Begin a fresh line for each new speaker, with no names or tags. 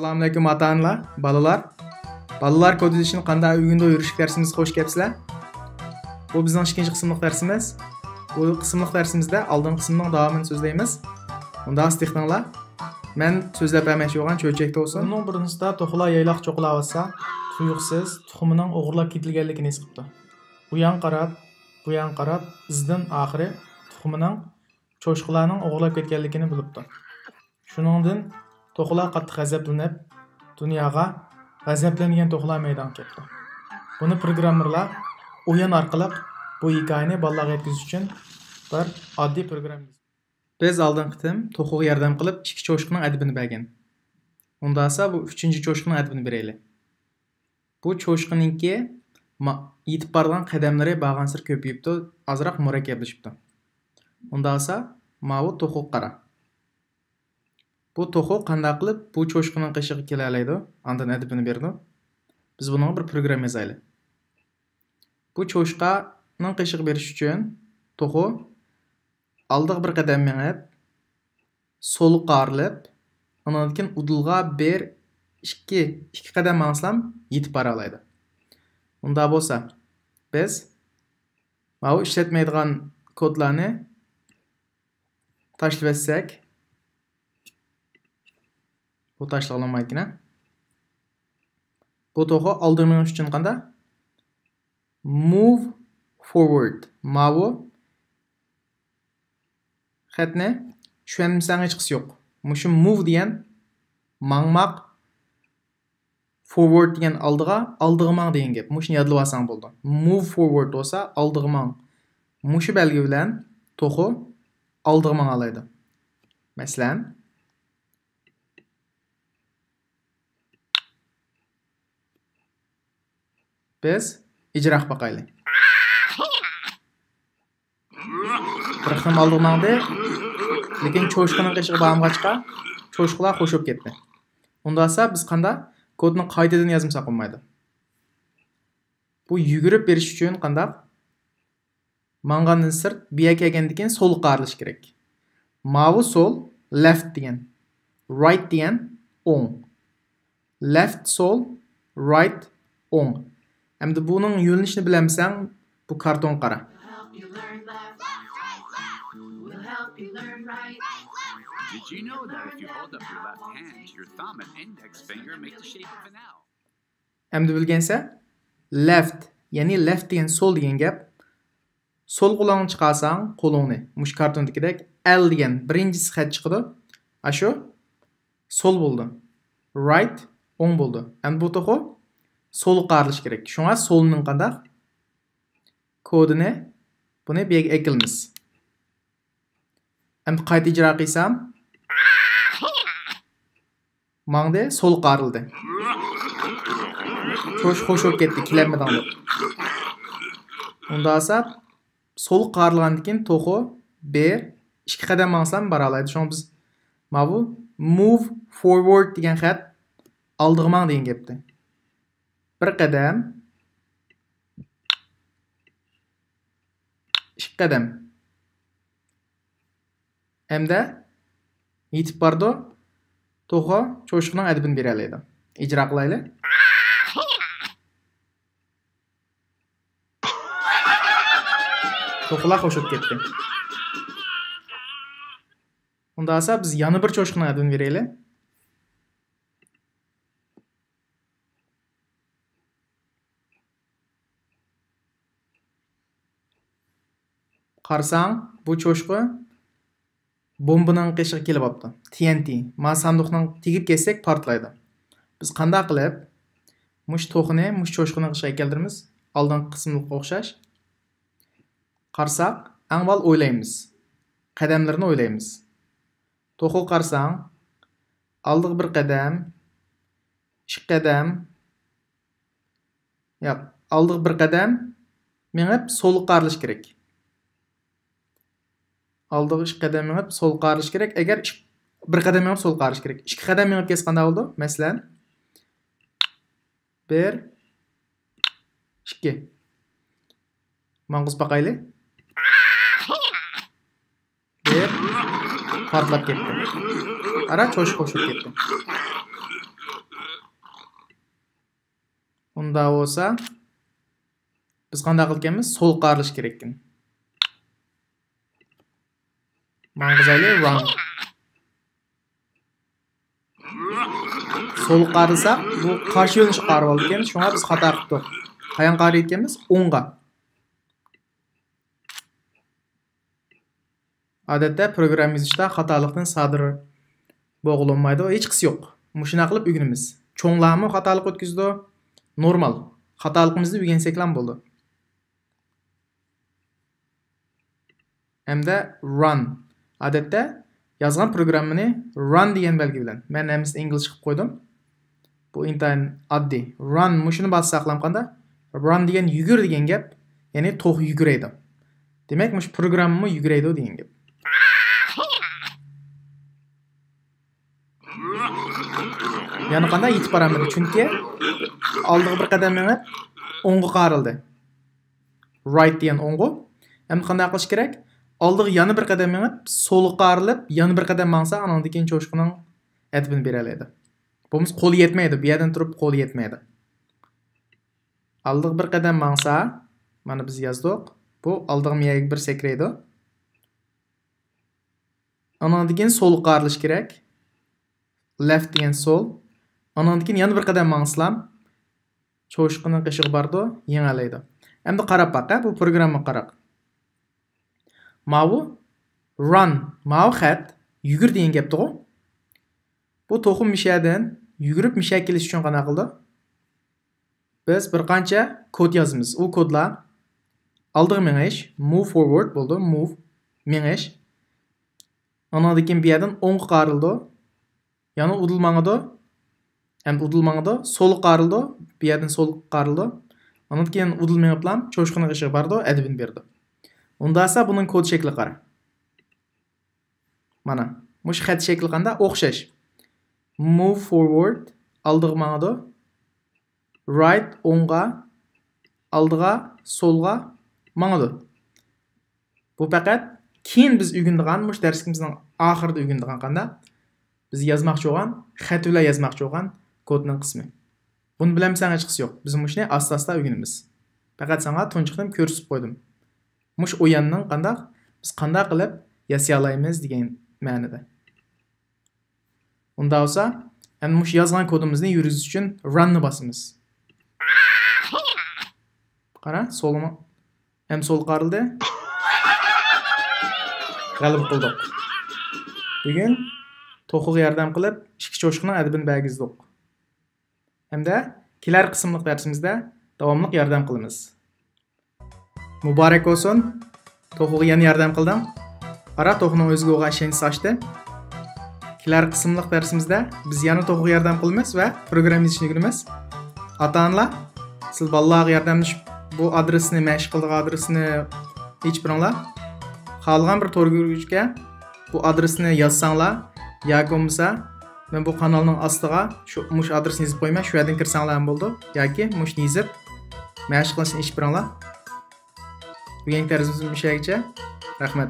Assalamualaikum ata-onalar, balalar. Balalar kod edishini qanday uygunda o'rganish darsimizga xush kelibsizlar. Bu bizning ikkinchi qismlik darsimiz. Bu qismlik darsimizda oldingi qismning davomini so'zlaymiz. Unda istiqtinglar. Men so'zlab bermoqchi bo'lgan cho'chakda bo'lsin. Bunning birinchisida to'qlar yayloq cho'qlab olsa, tuyuqsiz tuxumining o'g'irlab ketilganligini his qildi. Bu yan qarab, izdan oxiri tuxumining cho'shqalarning o'g'irlab ketganligini bilibdi. Shuningdan to'qlar qattiq g'azablanib, dunyoga g'azablangan to'qlar maydonga ketdi. Buni programmerlar o'yin orqali bu hikoyani bolalarga yetkazish uchun bir oddiy program. Biz oldin qitim to'qqa yordam qilib ikki cho'shqaning adibini bergan. Unda esa bu 3-cho'shqaning adibini beraylik. Bu cho'shqaninki yetib borgan qadamlari bag'ansir ko'payibdi, ozroq murakkablashibdi. Unda esa bu to'qqa qara. Bu to'qqa qanday qilib bu cho'shqaning qishig'iga kela oladi? Ondan adibini berdi. Biz buni bir program yozaylik. Bu cho'shqaning qishig'i berish uchun to'qqa aldiga bir qadam menib, so'lga qarilib, undan keyin udulga bir ikki qadam mansam yetib bora oladi. Unda bo'lsa, biz bu ishlatmaydigan kodlarni tashlab etsak, bu tashlag'lanmaydi. Bu to'g'ri oldiga menish uchun qanday? Move forward. Bu xatni tushunmasang hech qisi yo'q. Mushu move degan mangmaq, forward degan oldiga mang degan gap. Mushuni yodlab olsang bo'ldi. Move forward bo'lsa oldiga mang. Mushu belgi bilan to'g'ri oldiga mang oladi. Masalan, biz ijro qilib boqaylik. Bir xil oldiga mangdi, lekin cho'shqaning qishig'i bormag'achqa cho'shqalar qo'shib ketdi. Unda esa biz qanday kodni qaytadan yozmasak bo'lmaydi. Bu yugurib berish uchun qanday? Mangandan sirt biya kelgandan keyin so'lga qarilish kerak. Mavi so'l, left degan. Right degan o'ng. Left so'l, right o'ng. Endi buning yo'nalishini bilamsan, bu karton qara.
Did you know that if you hold up your left hand, your thumb and index finger make the shape of an L?
Endi bilgansa, left, ya'ni left degan so'l degan gap. So'l qo'lingni chiqarsang, qo'lingni mush kartondagidek L degan birinchi xat chiqdi. Ashu so'l bo'ldi. Right o'ng bo'ldi. Endi bu to'g'ri so'l qarilish kerak. Shunga so'lning qanday kodini buni bu yerga ekilmiz. Endi qayta ijro qilsam, mangda so'l qarildi. Qo'shib ketdi, kilanmadan deb. Unda esa so'l qarilgandan keyin to'g'ri bir ikki qadam mansam bora oladi. Shunga biz bu move forward degan xat oldiga mang degan gapdi. Bir qadam, ikki qadam. Hamda yetib bordi. To'g'ri cho'shqaning adibini bera oladi. Ijro qilaylik. To'qlar qo'shib ketdi. Unda esa biz yana bir cho'shqaning adibini beraylik. Qarsang, bu cho'shqa bombaning qishig'i kelib qopti. TNT. Ma sanduqning tegib ketsak portlaydi. Biz qanday qilib mush to'qni, mush cho'shqaning qishig'iga keltiramiz? Oldingi qismga o'xshash. Qarsak, avval o'ylaymiz. Qadamlarni o'ylaymiz. To'qqa qarsang, oldiga bir qadam, ikki qadam. Yo'q, oldiga bir qadam, menib so'lga qarilish kerak. Oldiga ikki qadam menib so'lga qarilish kerak. Agar bir qadam menib so'lga qarilish kerak. Ikki qadam menib ketsa qanday bo'ldi? Masalan, 1 2. Mang'uz baqaylik. 1 portlab ketdi. Ara cho'shib qo'shib ketdi. Unda olsa biz qanday qilganmiz? So'l qarilish kerak ekan. Mang'izayli wrong. So'l qarilsa bu qarshi yo'nalishga qarib oldi ekan. Shunga biz xato qildik. Qayan qarayotganmiz? O'ngga. Odatda program yozishda xatolikdan sodir bo'g'ilmaydi, hech qisi yo'q. Mushuna qilib o'rganamiz. Cho'nglarmi xatolik o'tkazdi? Normal. Xatoligimizni o'rgansak ham bo'ldi. Hamda run. Odatda yozgan programmani run degan belgi bilan. Men hammasini ingliz qilib qo'ydim. Bu intayin oddiy. Run mushuni bossak ham qanda? Run degan yugur degan gap, ya'ni to'q yuguraydi. Demak, mush programmami yuguraydi degan gap. Yani qanday yetib boramiz? Chunki oldiga bir qadam menib o'ngga qarildi. Right degan o'ngga. Endi qanday qilish kerak? Oldiga yana bir qadam menib, so'lga qarilib, yana bir qadam mangsa, andan keyin cho'shqining adbini bera oladi. Bumuş qo'li yetmaydi. Bu yerdan turib qo'li yetmaydi. Oldiga bir qadam mangsa, mana biz yozdik. Bu oldiga miyaga bir sakraydi. Andan keyin so'lga qarilish kerak. Left degan so'l. Andan keyin yana bir qadam mangslam cho'shqining qishig'i bordi, yengalaydi. Endi qarab baqa, bu programma qaraq. Mavu run, mavu xat yugur degan gapdi-ku. Bu to'qim mishadan yugurib misha kelish uchun qana qildi? Biz bir qancha kod yozamiz. U kodlar oldiga mengish, move forward bo'ldi, move mengish. Andan keyin bu yerdan o'ngga qarildi. Yani udulmağıda, hem udulmağıda sol qarıldı, bir yerden sol qarıldı. Ondan keyin udulmağıp bilan cho'shqining qishi bardi, adibini berdi. Unda esa bunun kod shakli qara. Mana, mush xat shakli qanday o'xshash. Move forward, oldiga mangdi. Right o'ngga, oldiga, solga mangdi. Bu faqat keyin biz o'rganadigan, mush darsimizning oxirida o'rganadigan qanday biz yazmoqchi bo'lgan, xat bilan yazmoqchi bo'lgan kodning qismi. Buni bilamsan hech qisi yo'q. Biz mushni asta-asta o'rganamiz. Faqat senga tunchiqdan ko'rsatib qo'ydim. Mush o'yinning qanday biz qanday qilib yasay olamiz degan ma'noda. Unda bo'lsa, endi mush yozgan kodimizni yurizish uchun runni bosamiz. Qara, so'lmi? Ham so'l qarildi. G'alaba qildik. Bugun to'qiga yordam qilib, ikki cho'shqining adibini bagizdik. Hamda kelar qismliq darsimizda davomli yordam qilamiz. Muborak bo'lsin. To'qiga yana yordam qildim. Qara, to'qining o'ziga o'g'a ishonch ochdi. Kelar qismliq darsimizda biz yana to'qiga yordam qilamiz va program yozishni o'rganamiz. Ota-onalar, siz bolalarga yordamlash bu adresni, mashq qilgan adresni hech biringlar xohlagan bir to'rgurgichga bu adresni yozsanglar, yoki bo'lmasa men bu kanalning ostiga shu mush adresni yozib qo'yman, shu yerdan kirsanglar ham bo'ldi, yoki mushni yozib mashq qilishni ish biringlar. Bugungi darsimiz mushagicha. Rahmat.